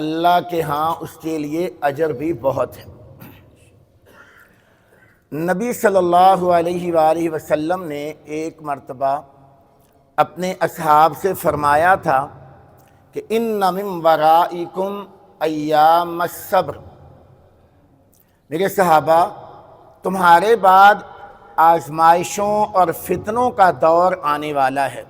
اللہ کے ہاں اس کے لیے اجر بھی بہت ہے۔ نبی صلی اللہ علیہ وآلہ وسلم نے ایک مرتبہ اپنے اصحاب سے فرمایا تھا کہ ان من ورائکم ایام الصبر، میرے صحابہ تمہارے بعد آزمائشوں اور فتنوں کا دور آنے والا ہے۔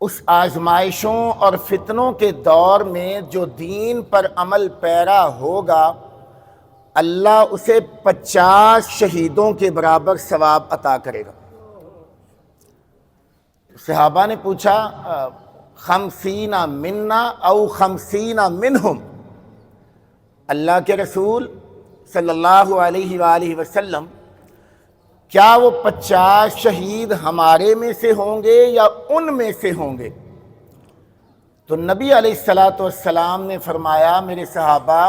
اس آزمائشوں اور فتنوں کے دور میں جو دین پر عمل پیرا ہوگا اللہ اسے 50 شہیدوں کے برابر ثواب عطا کرے گا۔ صحابہ نے پوچھا 50 منا او 50 منہم، اللہ کے رسول صلی اللہ علیہ وآلہ وسلم کیا وہ 50 شہید ہمارے میں سے ہوں گے یا ان میں سے ہوں گے؟ تو نبی علیہ السلام نے فرمایا میرے صحابہ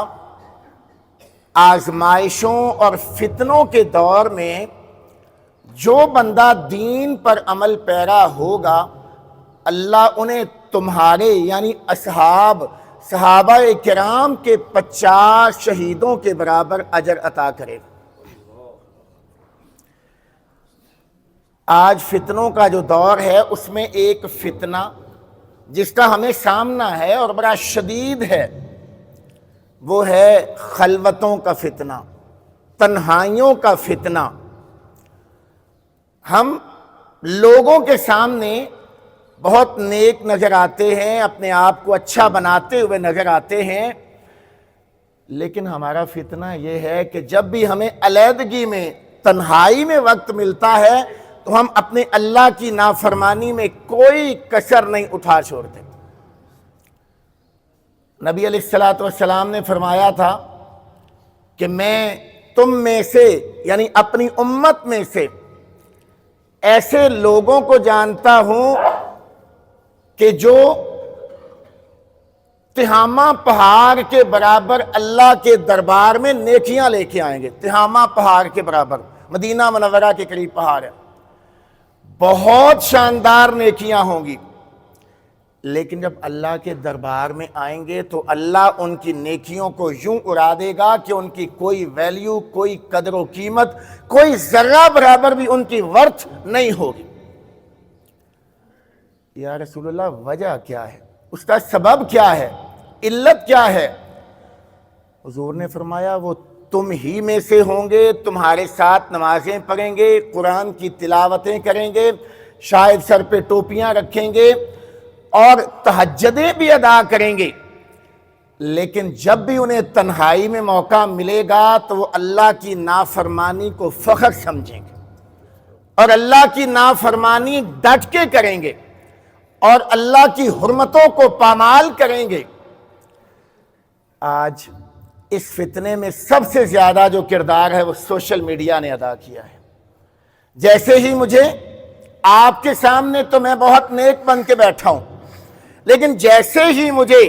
آزمائشوں اور فتنوں کے دور میں جو بندہ دین پر عمل پیرا ہوگا اللہ انہیں تمہارے یعنی صحابہ کرام کے 50 شہیدوں کے برابر اجر عطا کرے گا۔ آج فتنوں کا جو دور ہے اس میں ایک فتنہ جس کا ہمیں سامنا ہے اور بڑا شدید ہے وہ ہے خلوتوں کا فتنہ، تنہائیوں کا فتنہ۔ ہم لوگوں کے سامنے بہت نیک نظر آتے ہیں، اپنے آپ کو اچھا بناتے ہوئے نظر آتے ہیں، لیکن ہمارا فتنہ یہ ہے کہ جب بھی ہمیں علیحدگی میں تنہائی میں وقت ملتا ہے تو ہم اپنے اللہ کی نافرمانی میں کوئی کسر نہیں اٹھا چھوڑتے۔ نبی علیہ السلام نے فرمایا تھا کہ میں تم میں سے یعنی اپنی امت میں سے ایسے لوگوں کو جانتا ہوں کہ جو تہامہ پہاڑ کے برابر اللہ کے دربار میں نیکیاں لے کے آئیں گے۔ تہامہ پہاڑ کے برابر، مدینہ منورہ کے قریب پہاڑ ہے، بہت شاندار نیکیاں ہوں گی، لیکن جب اللہ کے دربار میں آئیں گے تو اللہ ان کی نیکیوں کو یوں اڑا دے گا کہ ان کی کوئی ویلیو، کوئی قدر و قیمت، کوئی ذرہ برابر بھی ان کی ورتھ نہیں ہوگی۔ یا رسول اللہ وجہ کیا ہے؟ اس کا سبب کیا ہے؟ علت کیا ہے؟ حضور نے فرمایا وہ تم ہی میں سے ہوں گے، تمہارے ساتھ نمازیں پڑھیں گے، قرآن کی تلاوتیں کریں گے، شاید سر پہ ٹوپیاں رکھیں گے اور تہجدیں بھی ادا کریں گے، لیکن جب بھی انہیں تنہائی میں موقع ملے گا تو وہ اللہ کی نافرمانی کو فخر سمجھیں گے اور اللہ کی نافرمانی ڈٹ کے کریں گے اور اللہ کی حرمتوں کو پامال کریں گے۔ آج اس فتنے میں سب سے زیادہ جو کردار ہے وہ سوشل میڈیا نے ادا کیا ہے۔ جیسے ہی مجھے آپ کے سامنے تو میں بہت نیک بن کے بیٹھا ہوں، لیکن جیسے ہی مجھے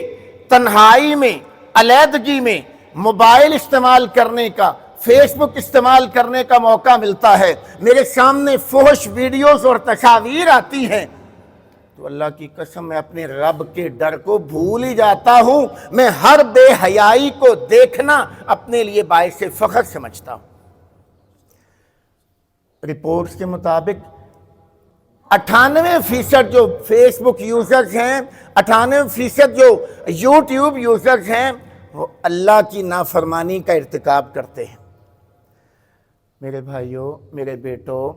تنہائی میں، علیحدگی میں موبائل استعمال کرنے کا، فیس بک استعمال کرنے کا موقع ملتا ہے، میرے سامنے فحش ویڈیوز اور تصاویر آتی ہیں تو اللہ کی قسم میں اپنے رب کے ڈر کو بھول ہی جاتا ہوں۔ میں ہر بے حیائی کو دیکھنا اپنے لیے باعث فخر سمجھتا ہوں۔ رپورٹس کے مطابق 98% جو فیس بک یوزرز ہیں، 98% جو یوٹیوب یوزرز ہیں وہ اللہ کی نافرمانی کا ارتکاب کرتے ہیں۔ میرے بھائیوں، میرے بیٹوں،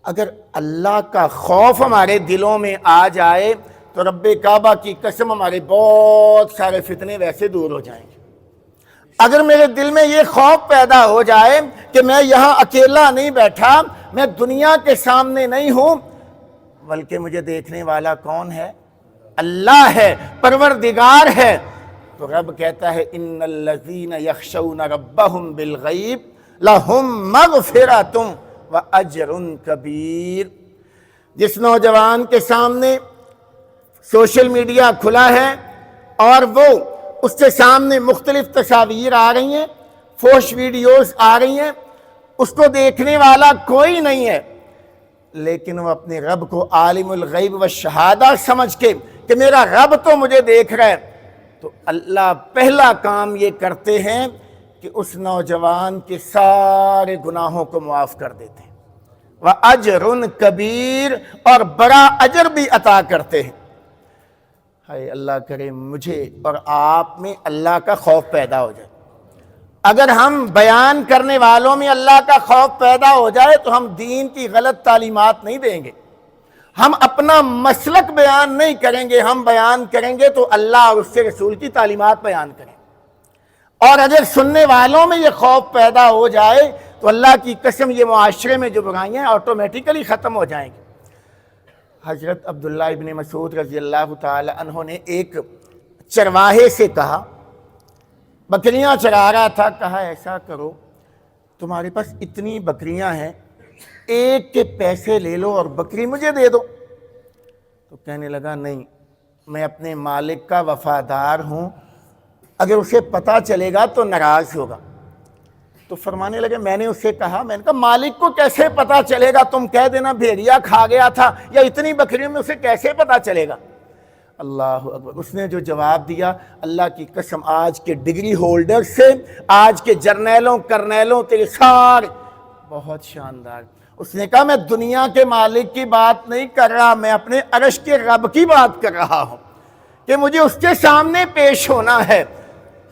اگر اللہ کا خوف ہمارے دلوں میں آ جائے تو رب کعبہ کی قسم ہمارے بہت سارے فتنے ویسے دور ہو جائیں گے۔ اگر میرے دل میں یہ خوف پیدا ہو جائے کہ میں یہاں اکیلا نہیں بیٹھا، میں دنیا کے سامنے نہیں ہوں، بلکہ مجھے دیکھنے والا کون ہے؟ اللہ ہے، پروردگار ہے، تو رب کہتا ہے ان الذین یخشون ربہم بالغیب لہم مغفرۃ واجر کبیر۔ جس نوجوان کے سامنے سوشل میڈیا کھلا ہے اور وہ اس کے سامنے مختلف تصاویر آ رہی ہیں، فحش ویڈیوز آ رہی ہیں، اس کو دیکھنے والا کوئی نہیں ہے، لیکن وہ اپنے رب کو عالم الغیب و شہادہ سمجھ کے کہ میرا رب تو مجھے دیکھ رہا ہے، تو اللہ پہلا کام یہ کرتے ہیں کہ اس نوجوان کے سارے گناہوں کو معاف کر دیتے ہیں، وَأَجْرٌ کبیر، اور بڑا اجر بھی عطا کرتے ہیں۔ ہائے اللہ کرے مجھے اور آپ میں اللہ کا خوف پیدا ہو جائے۔ اگر ہم بیان کرنے والوں میں اللہ کا خوف پیدا ہو جائے تو ہم دین کی غلط تعلیمات نہیں دیں گے، ہم اپنا مسلک بیان نہیں کریں گے، ہم بیان کریں گے تو اللہ اور اس کے رسول کی تعلیمات بیان کریں۔ اور اگر سننے والوں میں یہ خوف پیدا ہو جائے تو اللہ کی قسم یہ معاشرے میں جو برائیاں آٹومیٹیکلی ختم ہو جائیں گی۔ حضرت عبداللہ ابن مسعود رضی اللہ تعالی عنہ نے ایک چرواہے سے کہا، بکریاں چرا رہا تھا، کہا ایسا کرو تمہارے پاس اتنی بکریاں ہیں، ایک کے پیسے لے لو اور بکری مجھے دے دو۔ تو کہنے لگا نہیں، میں اپنے مالک کا وفادار ہوں، اگر اسے پتہ چلے گا تو ناراض ہوگا۔ تو فرمانے لگے میں نے اس سے کہا، میں نے کہا مالک کو کیسے پتہ چلے گا، تم کہہ دینا بھیڑیا کھا گیا تھا، یا اتنی بکریوں میں اسے کیسے پتہ چلے گا۔ اللہ اکبر، اس نے جو جواب دیا، اللہ کی قسم آج کے ڈگری ہولڈر سے آج کے جرنیلوں کرنیلوں تیرے سارے بہت شاندار۔ اس نے کہا میں دنیا کے مالک کی بات نہیں کر رہا، میں اپنے عرش کے رب کی بات کر رہا ہوں کہ مجھے اس کے سامنے پیش ہونا ہے۔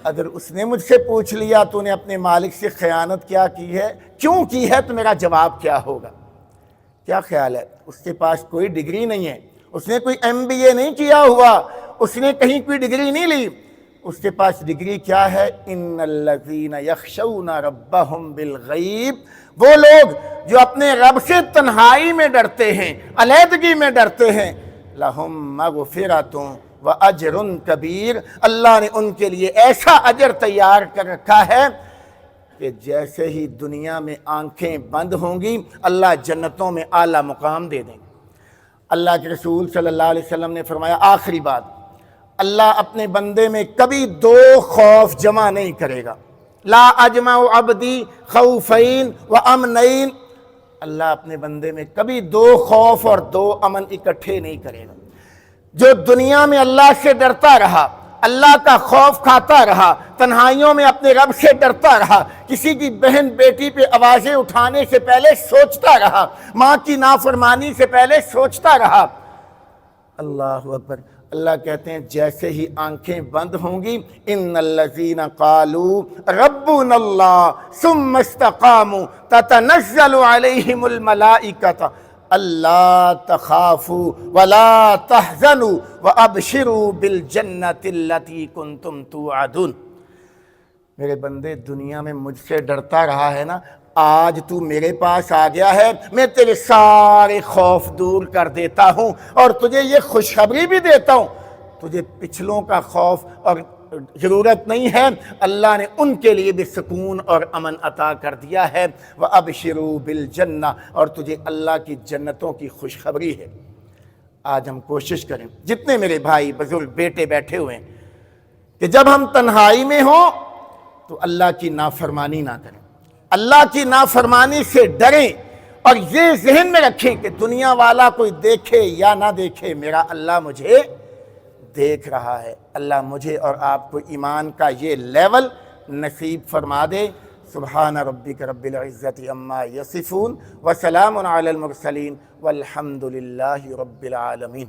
اگر اس نے مجھ سے پوچھ لیا تو نے اپنے مالک سے خیانت کیا کی ہے، کیوں کی ہے، تو میرا جواب کیا ہوگا؟ کیا خیال ہے؟ اس کے پاس کوئی ڈگری نہیں ہے، اس نے کوئی MBA نہیں کیا ہوا، اس نے کہیں کوئی ڈگری نہیں لی، اس کے پاس ڈگری کیا ہے؟ ان الذین یخشون ربہم بالغیب، وہ لوگ جو اپنے رب سے تنہائی میں ڈرتے ہیں، علیحدگی میں ڈرتے ہیں، لہم مغفرۃ وَأَجْرٌ کبیر، اللہ نے ان کے لیے ایسا اجر تیار کر رکھا ہے کہ جیسے ہی دنیا میں آنکھیں بند ہوں گی اللہ جنتوں میں اعلیٰ مقام دے دیں گے۔ اللہ کے رسول صلی اللہ علیہ وسلم نے فرمایا آخری بات، اللہ اپنے بندے میں کبھی دو خوف جمع نہیں کرے گا، لا اجمع عبدی خوفین و امنین، اللہ اپنے بندے میں کبھی دو خوف اور دو امن اکٹھے نہیں کرے گا۔ جو دنیا میں اللہ سے ڈرتا رہا، اللہ کا خوف کھاتا رہا، تنہائیوں میں اپنے رب سے ڈرتا رہا، کسی کی بہن بیٹی پہ آوازیں اٹھانے سے پہلے سوچتا رہا، ماں کی نافرمانی سے پہلے سوچتا رہا، اللہ اکبر، اللہ کہتے ہیں جیسے ہی آنکھیں بند ہوں گی، ان الذین قالوا ربنا اللہ ثم استقاموا تتنزل علیہم الملائکۃ اللہ تخافوا ولا تحزنوا وابشروا بالجنۃ التی کنتم توعدون۔ میرے بندے دنیا میں مجھ سے ڈرتا رہا ہے نا، آج تو میرے پاس آ گیا ہے، میں تیرے سارے خوف دور کر دیتا ہوں اور تجھے یہ خوشخبری بھی دیتا ہوں، تجھے پچھلوں کا خوف اور ضرورت نہیں ہے، اللہ نے ان کے لیے بھی سکون اور امن عطا کر دیا ہے، وَأَبْشِرُوا بِالْجَنَّةِ، اور تجھے اللہ کی جنتوں کی خوشخبری ہے۔ آج ہم کوشش کریں، جتنے میرے بھائی بزرگ بیٹے بیٹھے ہوئے ہیں، کہ جب ہم تنہائی میں ہوں تو اللہ کی نافرمانی نہ کریں، اللہ کی نافرمانی سے ڈریں، اور یہ ذہن میں رکھیں کہ دنیا والا کوئی دیکھے یا نہ دیکھے، میرا اللہ مجھے دیکھ رہا ہے۔ اللہ مجھے اور آپ کو ایمان کا یہ لیول نصیب فرما دے۔ سبحان ربک رب العزت عما یصفون وسلام علی المرسلین والحمد للہ رب العالمین۔